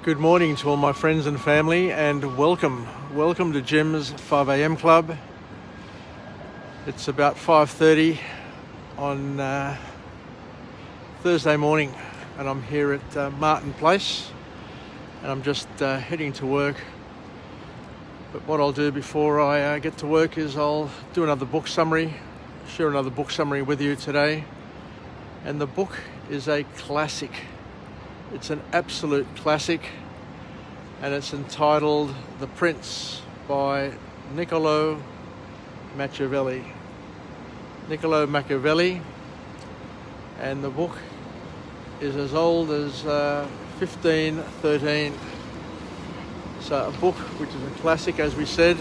Good morning to all my friends and family, and welcome to Jim's 5 a.m. club. It's about 5:30 on Thursday morning, and I'm here at Martin Place, and I'm just heading to work. But what I'll do before I get to work is I'll do another book summary, share another book summary with you today. And the book is a classic. It's an absolute classic, and it's entitled The Prince by Niccolo Machiavelli. Niccolo Machiavelli, and the book is as old as 1513. So a book which is a classic, as we said,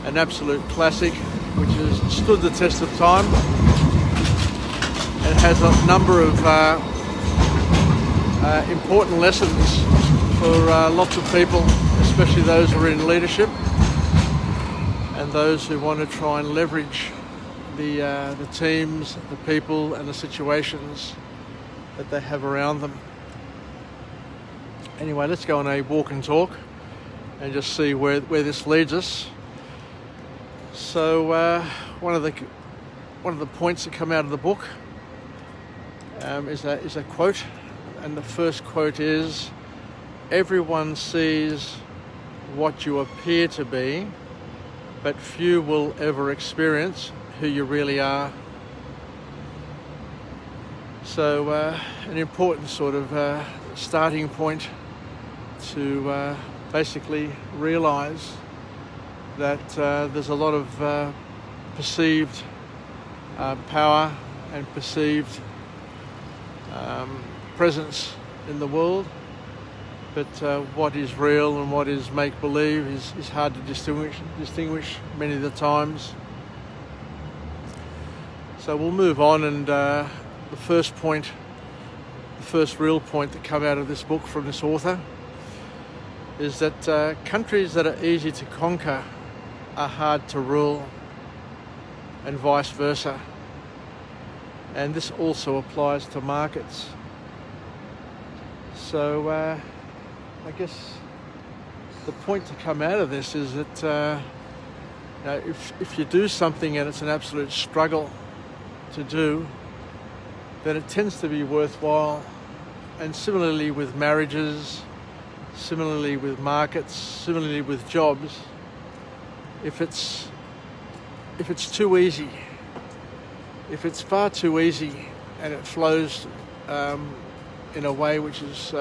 an absolute classic, which has stood the test of time and has a number of important lessons for lots of people, especially those who are in leadership and those who want to try and leverage the teams, the people and the situations that they have around them. Anyway, let's go on a walk and talk and just see where this leads us. So one of the points that come out of the book is a quote, and the first quote is, "Everyone sees what you appear to be, but few will ever experience who you really are." So an important sort of starting point to basically realise that there's a lot of perceived power and perceived presence in the world, but what is real and what is make-believe is hard to distinguish many of the times. So we'll move on, and the first real point that come out of this book from this author is that countries that are easy to conquer are hard to rule, and vice versa. And this also applies to markets. So I guess the point to come out of this is that if you do something and it's an absolute struggle to do, then it tends to be worthwhile. And similarly with marriages, similarly with markets, similarly with jobs, if it's too easy, if it's far too easy and it flows in a way which is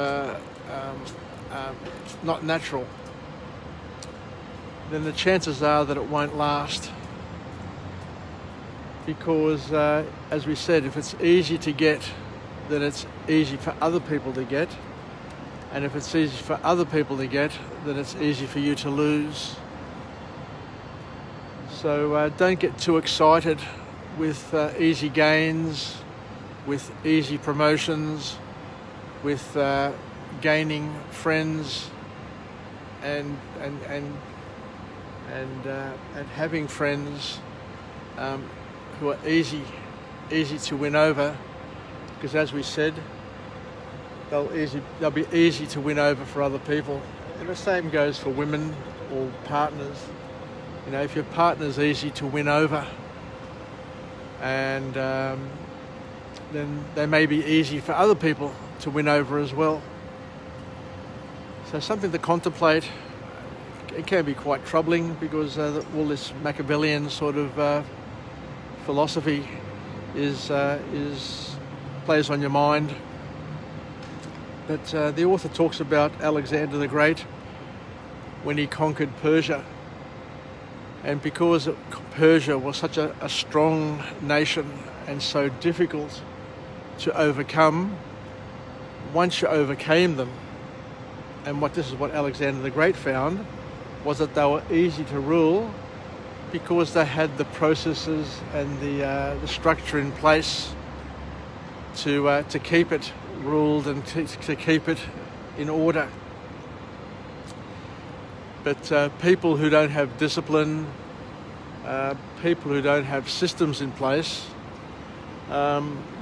not natural, then the chances are that it won't last. Because, as we said, if it's easy to get, then it's easy for other people to get. And if it's easy for other people to get, then it's easy for you to lose. So don't get too excited with easy gains, with easy promotions, with gaining friends and having friends who are easy to win over, because as we said, they'll be easy to win over for other people. And the same goes for women or partners. You know, if your partner's easy to win over, and then they may be easy for other people to win over as well. So something to contemplate. It can be quite troubling, because all this Machiavellian sort of philosophy plays on your mind. But the author talks about Alexander the Great when he conquered Persia. And because Persia was such a strong nation and so difficult to overcome, once you overcame them, and this is what Alexander the Great found, was that they were easy to rule because they had the processes and the structure in place to keep it ruled and to keep it in order. But people who don't have discipline, people who don't have systems in place,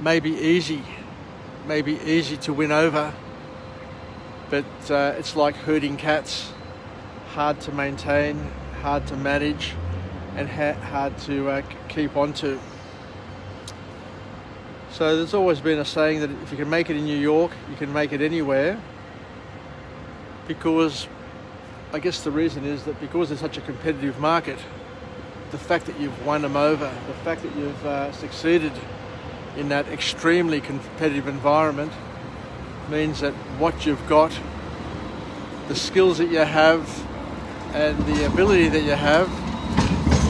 may be easy to win over, but it's like herding cats, hard to maintain, hard to manage, and hard to keep on to. So there's always been a saying that if you can make it in New York, you can make it anywhere, because I guess the reason is that because it's such a competitive market, the fact that you've won them over, the fact that you've succeeded in that extremely competitive environment means that what you've got, the skills that you have and the ability that you have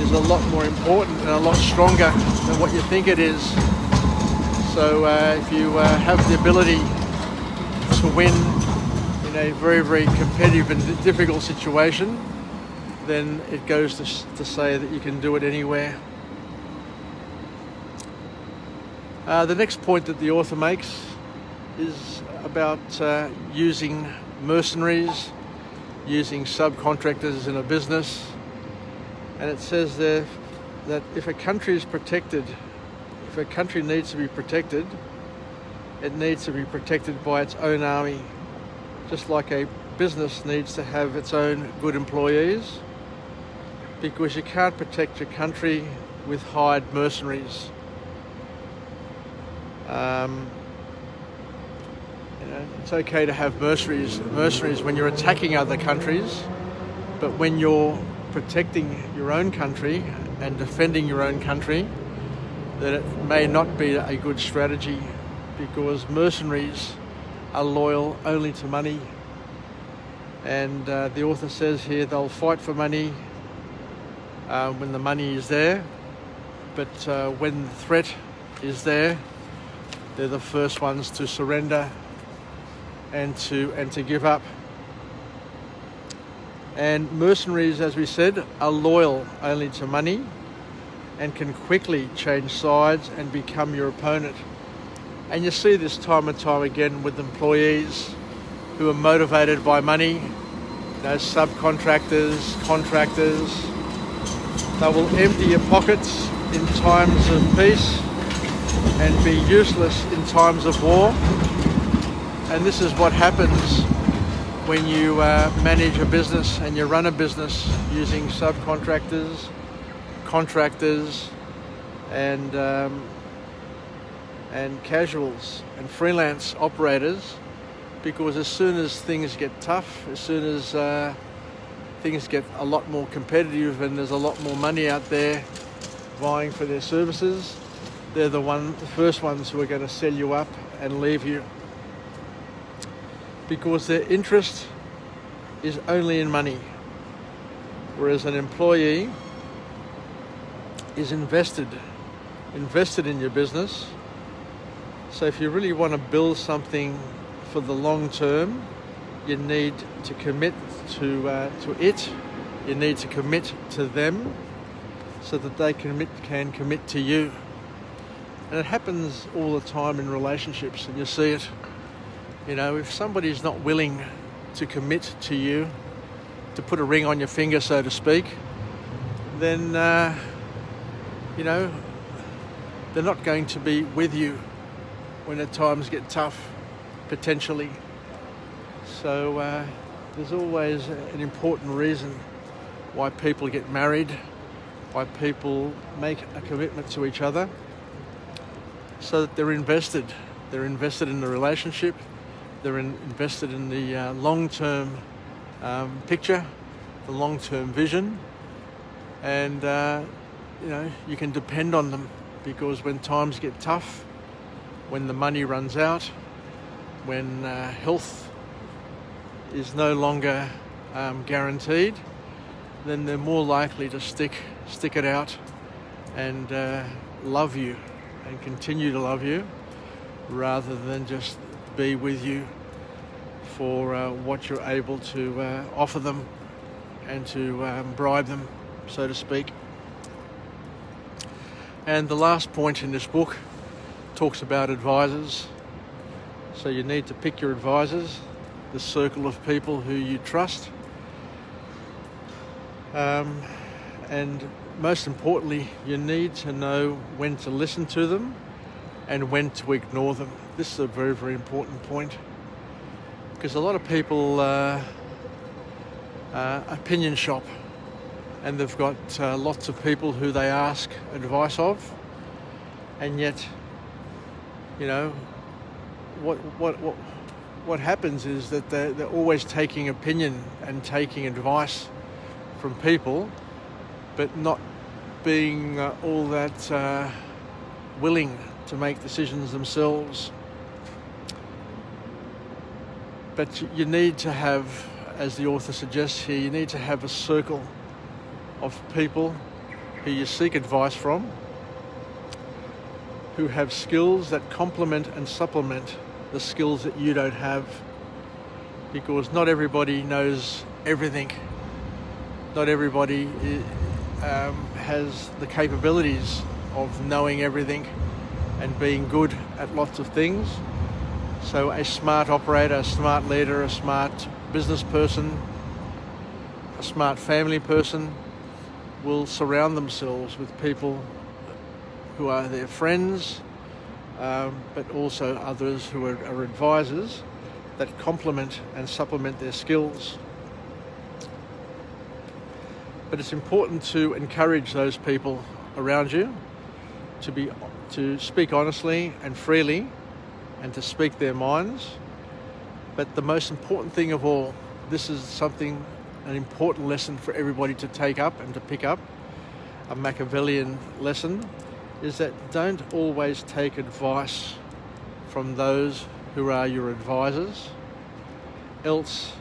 is a lot more important and a lot stronger than what you think it is. So if you have the ability to win in a very, very competitive and difficult situation, then it goes to say that you can do it anywhere. The next point that the author makes is about using mercenaries, using subcontractors in a business. And it says there that if a country is protected, if a country needs to be protected, it needs to be protected by its own army. Just like a business needs to have its own good employees, because you can't protect your country with hired mercenaries. It's okay to have mercenaries when you're attacking other countries, but when you're protecting your own country and defending your own country, then it may not be a good strategy, because mercenaries are loyal only to money. And the author says here they'll fight for money when the money is there, but when the threat is there, they're the first ones to surrender and to give up. And mercenaries, as we said, are loyal only to money and can quickly change sides and become your opponent. And you see this time and time again with employees who are motivated by money, subcontractors, contractors. They will empty your pockets in times of peace and be useless in times of war. And this is what happens when you manage a business and you run a business using subcontractors, contractors, and casuals and freelance operators, because as soon as things get tough, as soon as things get a lot more competitive and there's a lot more money out there vying for their services, they're the first ones who are going to sell you up and leave you, because their interest is only in money, whereas an employee is invested in your business. So if you really want to build something for the long term, you need to commit to it. You need to commit to them so that they can commit to you. And it happens all the time in relationships, and you see it. If somebody's not willing to commit to you, to put a ring on your finger, so to speak, then they're not going to be with you when the times get tough, potentially. So there's always an important reason why people get married, why people make a commitment to each other, so that they're invested. They're invested in the relationship, they're invested in the long-term picture, the long-term vision, and you can depend on them, because when times get tough, when the money runs out, when health is no longer guaranteed, then they're more likely to stick it out and love you and continue to love you, rather than just be with you for what you're able to offer them and to bribe them, so to speak. And the last point in this book talks about advisors. So you need to pick your advisors, the circle of people who you trust, and most importantly, you need to know when to listen to them and when to ignore them. This is a very, very important point, because a lot of people opinion shop, and they've got lots of people who they ask advice of, and yet, you know, what happens is that they're always taking opinion and taking advice from people, but not being all that willing to make decisions themselves. But you need to have, as the author suggests here, you need to have a circle of people who you seek advice from, who have skills that complement and supplement the skills that you don't have, because not everybody knows everything. Not everybody has the capabilities of knowing everything and being good at lots of things. So a smart operator, a smart leader, a smart business person, a smart family person will surround themselves with people who are their friends, but also others who are advisors that complement and supplement their skills. But it's important to encourage those people around you to speak honestly and freely, and to speak their minds. But the most important thing of all, this is an important lesson for everybody to take up and to pick up, a Machiavellian lesson, is that don't always take advice from those who are your advisors, else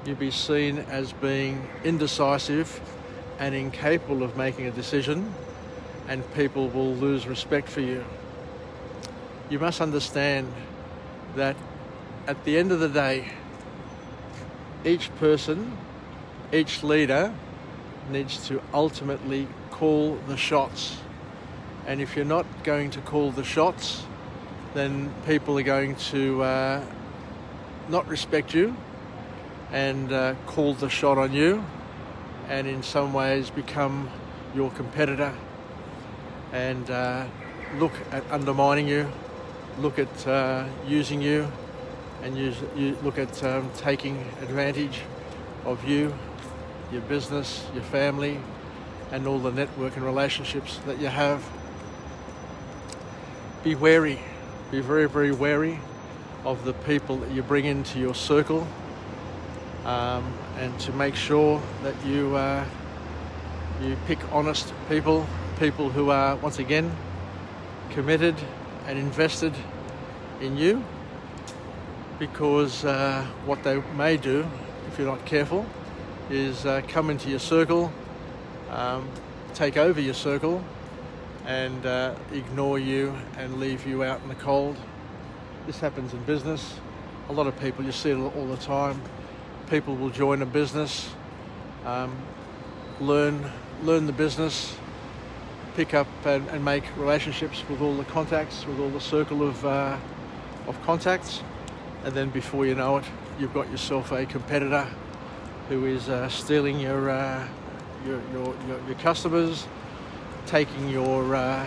you'll be seen as being indecisive and incapable of making a decision, and people will lose respect for you. You must understand that at the end of the day, each person, each leader needs to ultimately call the shots. And if you're not going to call the shots, then people are going to not respect you and call the shot on you, and in some ways become your competitor and look at undermining you, look at using you, and look at taking advantage of you, your business, your family, and all the network and relationships that you have. Be wary, be very, very wary of the people that you bring into your circle, and to make sure that you pick honest people who are, once again, committed and invested in you, because what they may do, if you're not careful, is come into your circle, take over your circle, and ignore you and leave you out in the cold. This happens in business. A lot of people, you see it all the time. People will join a business, learn the business, pick up and make relationships with all the contacts, with all the circle of contacts, and then before you know it, you've got yourself a competitor who is stealing your customers, taking your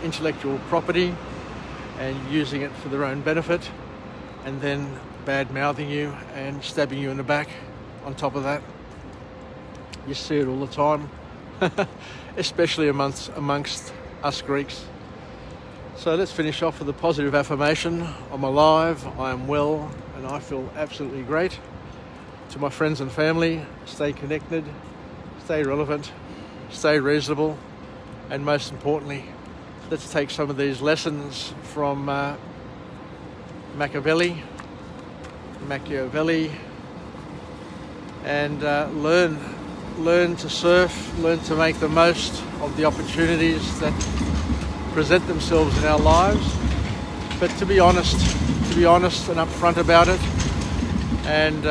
intellectual property and using it for their own benefit, and then bad-mouthing you and stabbing you in the back on top of that. You see it all the time, especially amongst us Greeks. So let's finish off with a positive affirmation. I'm alive, I am well, and I feel absolutely great. To my friends and family, stay connected, stay relevant, stay reasonable, and most importantly, let's take some of these lessons from Machiavelli, and learn to surf, learn to make the most of the opportunities that present themselves in our lives, but to be honest and upfront about it, and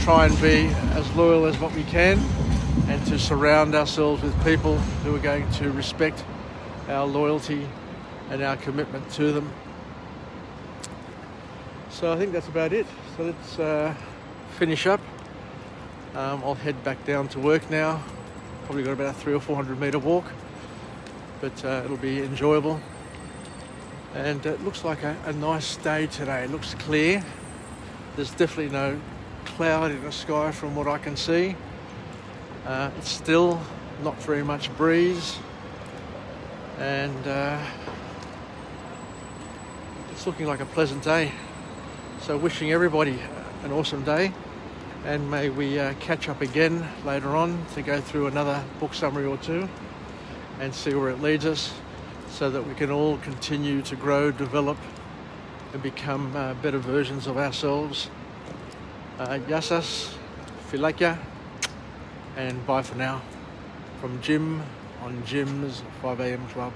try and be as loyal as what we can, and to surround ourselves with people who are going to respect our loyalty and our commitment to them. So I think that's about it. So let's finish up. I'll head back down to work now. Probably got about a 300 or 400 metre walk, but it'll be enjoyable. And it looks like a nice day today. It looks clear. There's definitely no cloud in the sky from what I can see. It's still not very much breeze, and it's looking like a pleasant day. So wishing everybody an awesome day, and may we catch up again later on to go through another book summary or two and see where it leads us, so that we can all continue to grow, develop, and become better versions of ourselves. Yassas, Filakia, and bye for now. From Jim on Jim's 5am Club.